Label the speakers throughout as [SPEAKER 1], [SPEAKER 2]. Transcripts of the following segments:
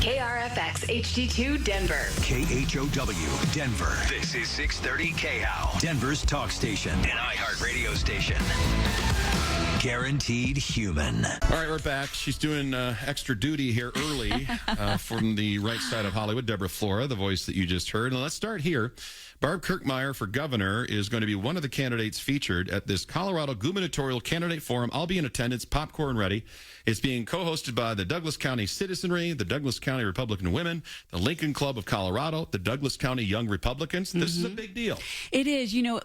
[SPEAKER 1] KRFX HD2 Denver.
[SPEAKER 2] KHOW Denver. This is 630 KHOW, Denver's talk station, an iHeartRadio station. Guaranteed human.
[SPEAKER 3] All right, we're back. She's doing extra duty here early from the right side of Hollywood. Deborah Flora, the voice that you just heard. And let's start here. Barb Kirkmeyer for governor is going to be one of the candidates featured at this Colorado Gubernatorial Candidate Forum. I'll be in attendance, popcorn ready. It's being co-hosted by the Douglas County Citizenry, the Douglas County Republican Women, the Lincoln Club of Colorado, the Douglas County Young Republicans. This is a big deal.
[SPEAKER 4] It is. You know,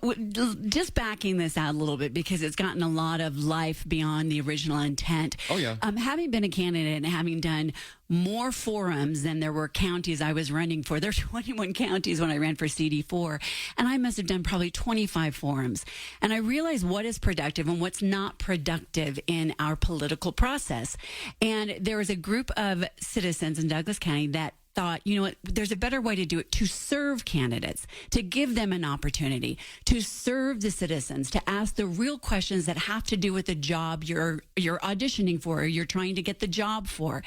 [SPEAKER 4] just backing this out a little bit because it's gotten a lot of life beyond the original intent.
[SPEAKER 3] Oh, yeah.
[SPEAKER 4] Having been a candidate and having done more forums than there were counties I was running for. There were 21 counties when I ran for CD4, and I must have done probably 25 forums. And I realized what is productive and what's not productive in our political process. And there was a group of citizens in Douglas County that thought, you know what, there's a better way to do it, to serve candidates, to give them an opportunity, to serve the citizens, to ask the real questions that have to do with the job you're auditioning for, or you're trying to get the job for.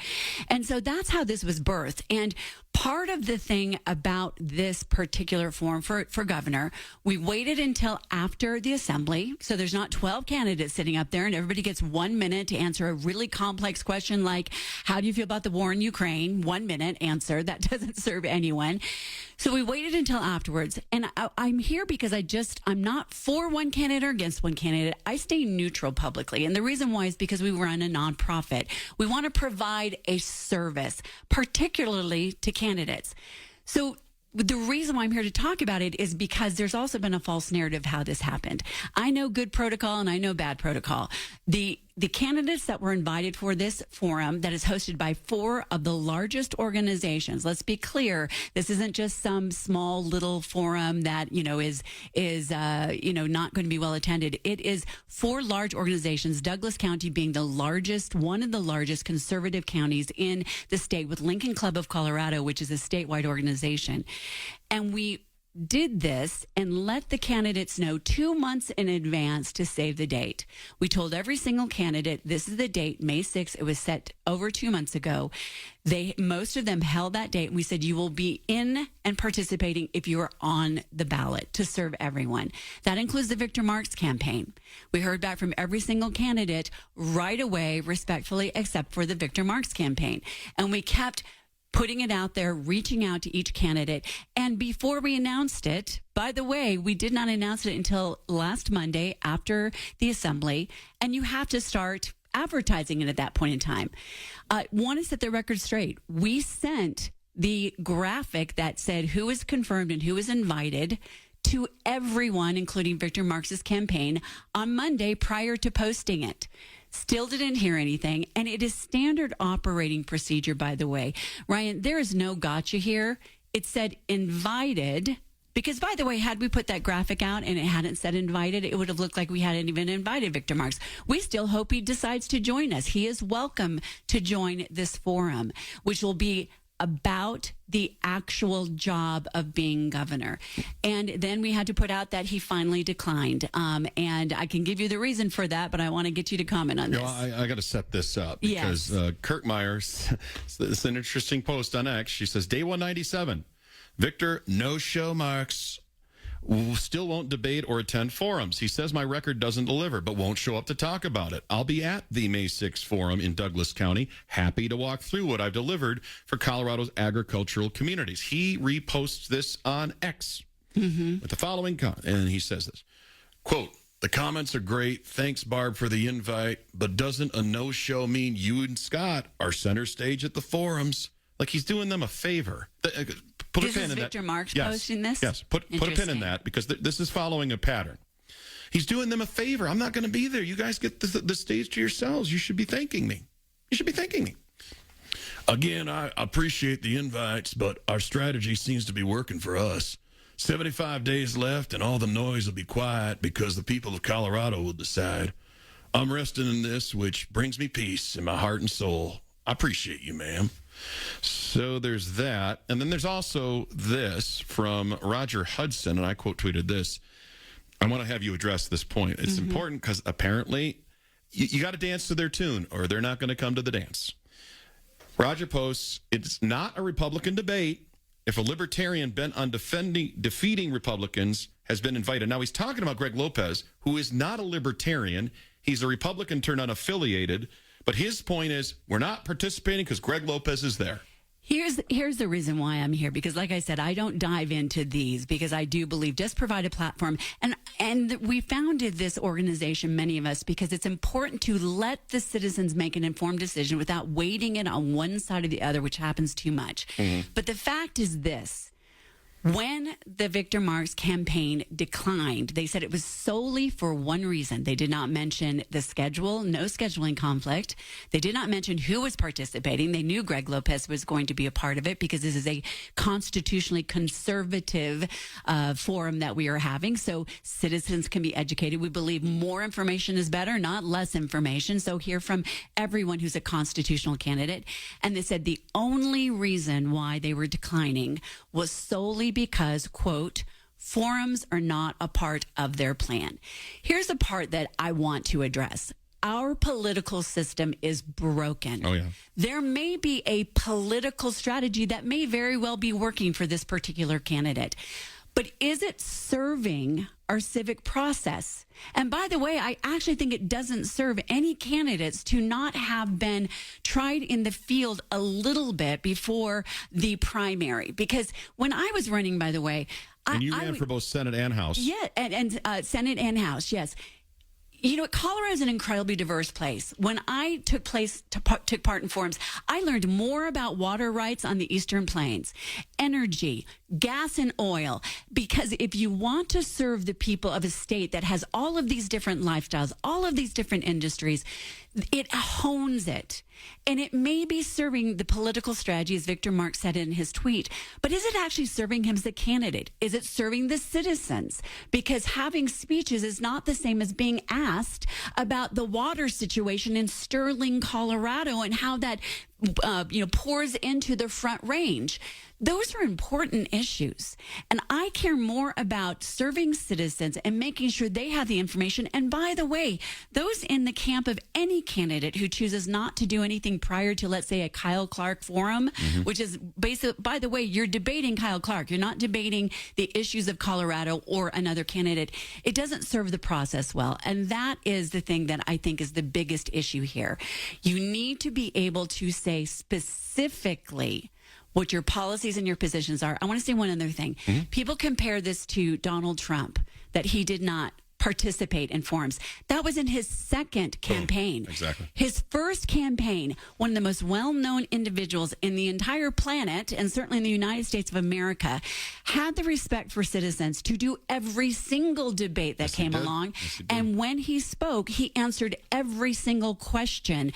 [SPEAKER 4] And so that's how this was birthed. And part of the thing about this particular forum for governor, we waited until after the assembly. So there's not 12 candidates sitting up there and everybody gets 1 minute to answer a really complex question like, how do you feel about the war in Ukraine? 1 minute answer. That doesn't serve anyone. So we waited until afterwards. And I'm here because I'm not for one candidate or against one candidate. I stay neutral publicly. And the reason why is because we run a nonprofit. We want to provide a service, particularly to candidates. So the reason why I'm here to talk about it is because there's also been a false narrative how this happened. I know good protocol and I know bad protocol. The candidates that were invited for this forum that is hosted by 4 of the largest organizations. Let's be clear. This isn't just some small little forum that, is not going to be well attended. It is 4 large organizations, Douglas County being one of the largest conservative counties in the state, with Lincoln Club of Colorado, which is a statewide organization. And we did this and let the candidates know 2 months in advance to save the date. We told every single candidate, this is the date, May 6th. It was set over 2 months ago. Most of them held that date. And we said, you will be in and participating if you are on the ballot to serve everyone. That includes the Victor Marks campaign. We heard back from every single candidate right away, respectfully, except for the Victor Marks campaign. And we kept putting it out there, reaching out to each candidate. And before we announced it, by the way, we did not announce it until last Monday after the assembly. And you have to start advertising it at that point in time. Want to set the record straight. We sent the graphic that said who is confirmed and who is invited to everyone, including Victor Marks's campaign, on Monday prior to posting it. Still didn't hear anything. And it is standard operating procedure, by the way. Ryan, there is no gotcha here. It said invited. Because, by the way, had we put that graphic out and it hadn't said invited, it would have looked like we hadn't even invited Victor Marks. We still hope he decides to join us. He is welcome to join this forum, which will be about the actual job of being governor. And then we had to put out that he finally declined. And I can give you the reason for that, but I want to get you to comment on this.
[SPEAKER 3] I got to set this up because Kirkmeyer, it's an interesting post on X. She says, day 197, Victor, no show Marks. Still won't debate or attend forums. He says my record doesn't deliver, but won't show up to talk about it. I'll be at the May 6th forum in Douglas County, happy to walk through what I've delivered for Colorado's agricultural communities. He reposts this on X with the following comment, and he says this, quote, the comments are great. Thanks, Barb, for the invite, but doesn't a no-show mean you and Scott are center stage at the forums? Like he's doing them a favor. Put
[SPEAKER 4] this
[SPEAKER 3] a pin
[SPEAKER 4] is
[SPEAKER 3] in
[SPEAKER 4] Victor
[SPEAKER 3] that.
[SPEAKER 4] Marks posting this?
[SPEAKER 3] Yes, put a pin in that because this is following a pattern. He's doing them a favor. I'm not going to be there. You guys get the stage to yourselves. You should be thanking me. You should be thanking me. Again, I appreciate the invites, but our strategy seems to be working for us. 75 days left and all the noise will be quiet because the people of Colorado will decide. I'm resting in this, which brings me peace in my heart and soul. I appreciate you, ma'am. So there's that. And then there's also this from Roger Hudson, and I quote tweeted this. I want to have you address this point. It's important because apparently you got to dance to their tune or they're not going to come to the dance. Roger posts, it's not a Republican debate if a libertarian bent on defeating Republicans has been invited. Now, he's talking about Greg Lopez, who is not a libertarian. He's a Republican turned unaffiliated. But his point is, we're not participating because Greg Lopez is there.
[SPEAKER 4] Here's the reason why I'm here, because like I said, I don't dive into these because I do believe just provide a platform. And we founded this organization, many of us, because it's important to let the citizens make an informed decision without weighting it on one side or the other, which happens too much. Mm-hmm. But the fact is this. When the Victor Marx campaign declined, they said it was solely for one reason. They did not mention the schedule, no scheduling conflict. They did not mention who was participating. They knew Greg Lopez was going to be a part of it because this is a constitutionally conservative forum that we are having. So citizens can be educated. We believe more information is better, not less information. So hear from everyone who's a constitutional candidate. And they said the only reason why they were declining was solely because, quote, forums are not a part of their plan. Here's the part that I want to address. Our political system is broken.
[SPEAKER 3] Oh, yeah.
[SPEAKER 4] There may be a political strategy that may very well be working for this particular candidate. But is it serving our civic process? And by the way, I actually think it doesn't serve any candidates to not have been tried in the field a little bit before the primary. Because when I was running, by the way...
[SPEAKER 3] And you ran for both Senate and House.
[SPEAKER 4] Yeah, and Senate and House, yes. You know, Colorado is an incredibly diverse place. When I took part in forums, I learned more about water rights on the Eastern Plains, energy, gas and oil, because if you want to serve the people of a state that has all of these different lifestyles, all of these different industries, it hones it. And it may be serving the political strategy, as Victor Marx said in his tweet, but is it actually serving him as a candidate? Is it serving the citizens? Because having speeches is not the same as being asked about the water situation in Sterling, Colorado, and how that pours into the Front Range. Those are important issues. And I care more about serving citizens and making sure they have the information. And by the way, those in the camp of any candidate who chooses not to do anything prior to, let's say, a Kyle Clark forum, which is basically, by the way, you're debating Kyle Clark. You're not debating the issues of Colorado or another candidate. It doesn't serve the process well. And that is the thing that I think is the biggest issue here. You need to be able to say specifically what your policies and your positions are. I want to say one other thing. People compare this to Donald Trump, that he did not participate in forums. That was in his second campaign.
[SPEAKER 3] Exactly.
[SPEAKER 4] His first campaign, one of the most well-known individuals in the entire planet, and certainly in the United States of America, had the respect for citizens to do every single debate that came along.
[SPEAKER 3] Yes,
[SPEAKER 4] and when he spoke, he answered every single question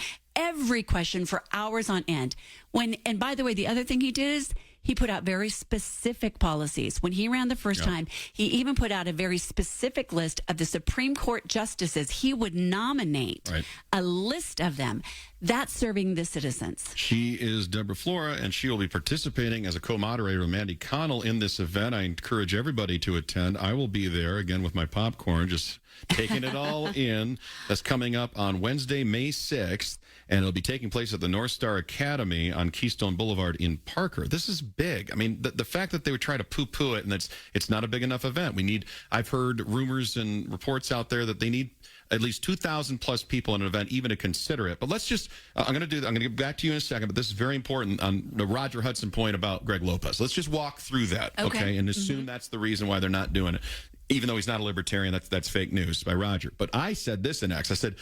[SPEAKER 4] for hours on end. And by the way, the other thing he did is he put out very specific policies. When he ran the first time, he even put out a very specific list of the Supreme Court justices he would nominate, a list of them. That's serving the citizens.
[SPEAKER 3] She is Deborah Flora, and she will be participating as a co-moderator with Mandy Connell in this event. I encourage everybody to attend. I will be there, again, with my popcorn, just taking it all in. That's coming up on Wednesday, May 6th, and it'll be taking place at the North Star Academy on Keystone Boulevard in Parker. This is big. I mean, the fact that they would try to poo-poo it and it's not a big enough event. I've heard rumors and reports out there that they need at least 2,000 plus people in an event even to consider it. But let's just, I'm going to get back to you in a second, but this is very important on the Roger Hudson point about Greg Lopez. Let's just walk through that, okay? And assume that's the reason why they're not doing it. Even though he's not a libertarian, that's fake news by Roger. But I said this in X. I said,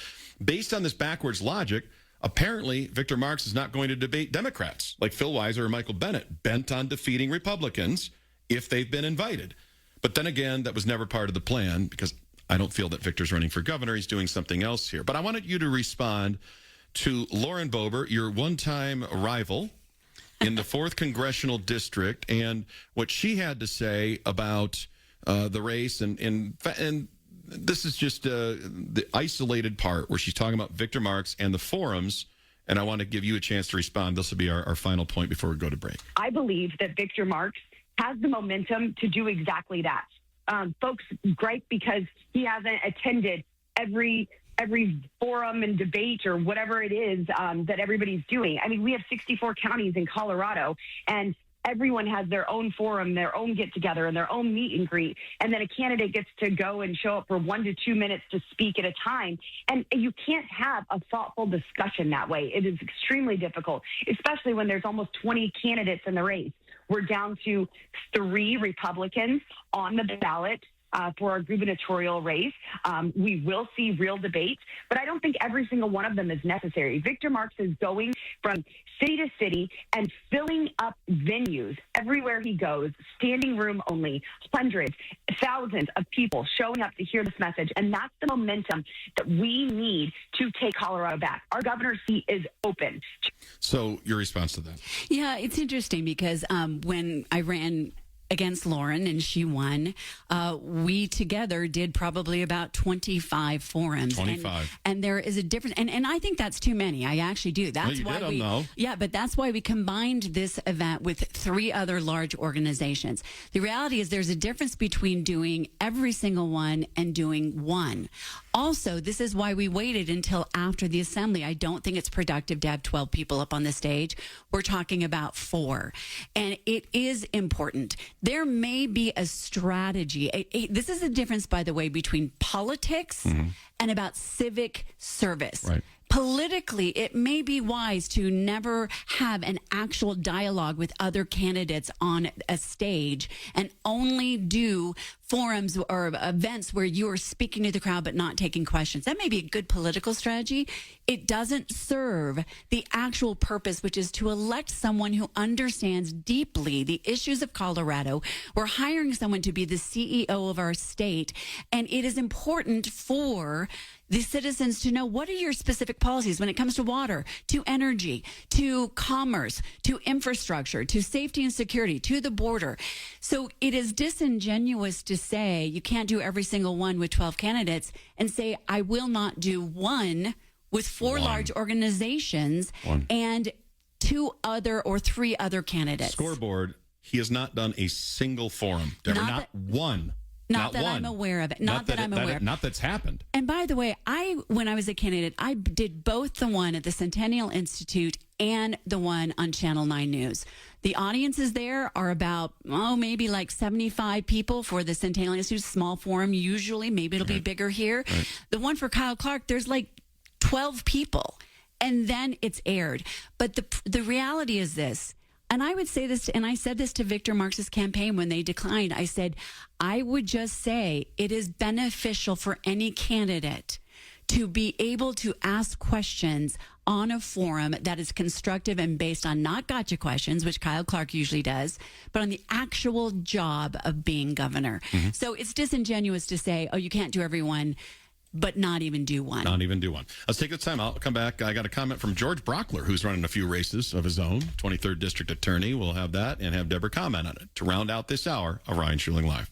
[SPEAKER 3] based on this backwards logic, apparently Victor Marx is not going to debate Democrats like Phil Weiser or Michael Bennett, bent on defeating Republicans if they've been invited. But then again, that was never part of the plan because I don't feel that Victor's running for governor. He's doing something else here. But I wanted you to respond to Lauren Boebert, your one-time rival in the 4th Congressional District, and what she had to say about the race. And this is just the isolated part where she's talking about Victor Marx and the forums. And I want to give you a chance to respond. This will be our final point before we go to break.
[SPEAKER 5] I believe that Victor Marx has the momentum to do exactly that. Folks gripe because he hasn't attended every every forum and debate or whatever it is that everybody's doing. I mean, we have 64 counties in Colorado, and everyone has their own forum, their own get-together, and their own meet and greet. And then a candidate gets to go and show up for 1 to 2 minutes to speak at a time. And you can't have a thoughtful discussion that way. It is extremely difficult, especially when there's almost 20 candidates in the race. We're down to 3 Republicans on the ballot for our gubernatorial race. We will see real debates, but I don't think every single one of them is necessary. Victor Marx is going from city to city and filling up venues everywhere he goes, standing room only, hundreds, thousands of people showing up to hear this message. And that's the momentum that we need to take Colorado back. Our governor's seat is open.
[SPEAKER 3] So your response to that?
[SPEAKER 4] Yeah, it's interesting because when I ran against Lauren and she won, we together did probably about 25 forums.
[SPEAKER 3] 25.
[SPEAKER 4] And there is a difference. And I think that's too many. I actually do. That's why we, yeah, but that's why we combined this event with 3 other large organizations. The reality is there's a difference between doing every single one and doing one. Also, this is why we waited until after the assembly. I don't think it's productive to have 12 people up on the stage. We're talking about 4. And it is important. There may be a strategy. This is the difference, by the way, between politics and about civic service.
[SPEAKER 3] Right.
[SPEAKER 4] Politically, it may be wise to never have an actual dialogue with other candidates on a stage and only do forums or events where you are speaking to the crowd but not taking questions. That may be a good political strategy. It doesn't serve the actual purpose, which is to elect someone who understands deeply the issues of Colorado. We're hiring someone to be the CEO of our state, and it is important for the citizens to know what are your specific policies when it comes to water, to energy, to commerce, to infrastructure, to safety and security, to the border. So it is disingenuous to say you can't do every single one with 12 candidates and say, I will not do one with 4 large organizations and 2 other or 3 other candidates.
[SPEAKER 3] Scoreboard, he has not done a single forum. Deborah, not one.
[SPEAKER 4] Not that I'm aware of it. Not that I'm aware.
[SPEAKER 3] Not that's happened.
[SPEAKER 4] And by the way, when I was a candidate, I did both the one at the Centennial Institute and the one on Channel 9 News. The audiences there are about, maybe like 75 people for the Centennial Institute, small forum usually. Maybe it'll be bigger here. Right. The one for Kyle Clark, there's like 12 people. And then it's aired. But the reality is this. And I would say this, and I said this to Victor Marx's campaign when they declined. I said, I would just say it is beneficial for any candidate to be able to ask questions on a forum that is constructive and based on not gotcha questions, which Kyle Clark usually does, but on the actual job of being governor. Mm-hmm. So it's disingenuous to say, you can't do everyone, but not even do one.
[SPEAKER 3] Not even do one. Let's take the time. I'll come back. I got a comment from George Brockler, who's running a few races of his own, 23rd District Attorney. We'll have that and have Deborah comment on it to round out this hour of Ryan Shuiling Live.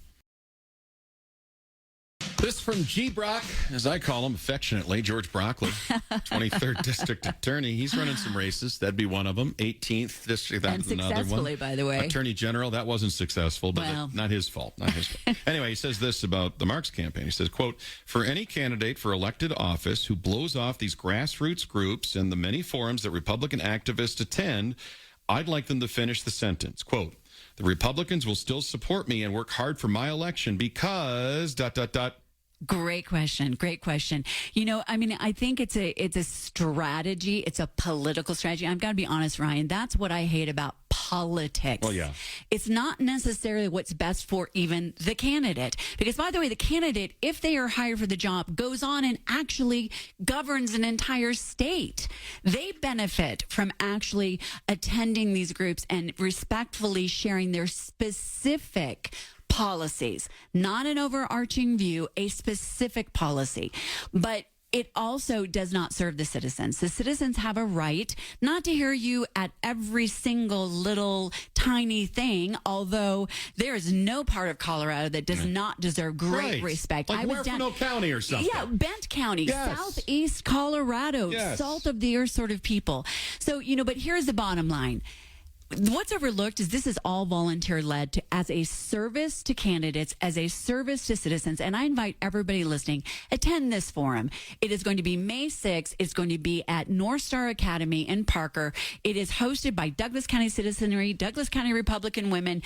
[SPEAKER 3] This from G. Brock, as I call him affectionately, George Brockler, 23rd District Attorney. He's running some races. That'd be one of them. 18th District, that's another one.
[SPEAKER 4] By the way.
[SPEAKER 3] Attorney General, that wasn't successful, but not his fault. Not his fault. Anyway, he says this about the Marx campaign. He says, quote, for any candidate for elected office who blows off these grassroots groups and the many forums that Republican activists attend, I'd like them to finish the sentence. Quote, the Republicans will still support me and work hard for my election because ...
[SPEAKER 4] Great question. Great question. I think it's a strategy. It's a political strategy. I've got to be honest, Ryan. That's what I hate about politics.
[SPEAKER 3] Well, yeah.
[SPEAKER 4] It's not necessarily what's best for even the candidate. Because, by the way, the candidate, if they are hired for the job, goes on and actually governs an entire state. They benefit from actually attending these groups and respectfully sharing their specific policies, not an overarching view, a specific policy. But it also does not serve the citizens. The citizens have a right not to hear you at every single little tiny thing, although there is no part of Colorado that does not deserve great respect.
[SPEAKER 3] Like Huerfano County or something.
[SPEAKER 4] Yeah, Bent County, southeast Colorado, salt of the earth sort of people. So, but here's the bottom line. what's overlooked is this is all volunteer led as a service to candidates, as a service to citizens. And I invite everybody listening, attend this forum. It is going to be May 6th. It's going to be at North Star Academy in Parker. It is hosted by Douglas County Citizenry, Douglas County Republican Women,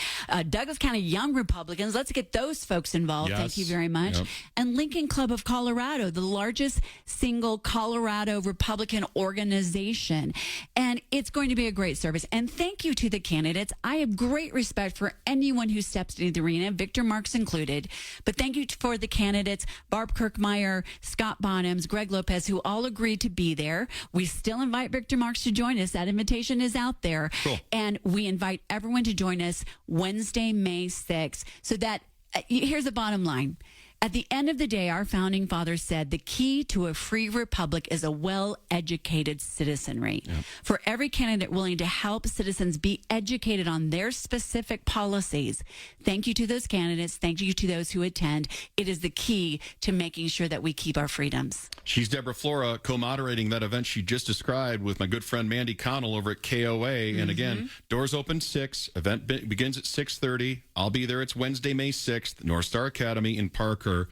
[SPEAKER 4] Douglas County Young Republicans. Let's get those folks involved.
[SPEAKER 3] Yes.
[SPEAKER 4] Thank you very much.
[SPEAKER 3] Yep.
[SPEAKER 4] And Lincoln Club of Colorado, the largest single Colorado Republican organization. And it's going to be a great service. And thank you to the candidates. I have great respect for anyone who steps into the arena, Victor Marks included. But thank you for the candidates, Barb Kirkmeyer, Scott Bonhams, Greg Lopez, who all agreed to be there. We still invite Victor Marks to join us. That invitation is out there.
[SPEAKER 3] Cool.
[SPEAKER 4] And we invite everyone to join us Wednesday, May 6th. So that, here's the bottom line. At the end of the day, our founding fathers said the key to a free republic is a well-educated citizenry. Yep. For every candidate willing to help citizens be educated on their specific policies, thank you to those candidates. Thank you to those who attend. It is the key to making sure that we keep our freedoms.
[SPEAKER 3] She's Deborah Flora, co-moderating that event she just described with my good friend Mandy Connell over at KOA. And again, doors open 6, event begins at 6:30. I'll be there. It's Wednesday, May 6th, North Star Academy in Parker.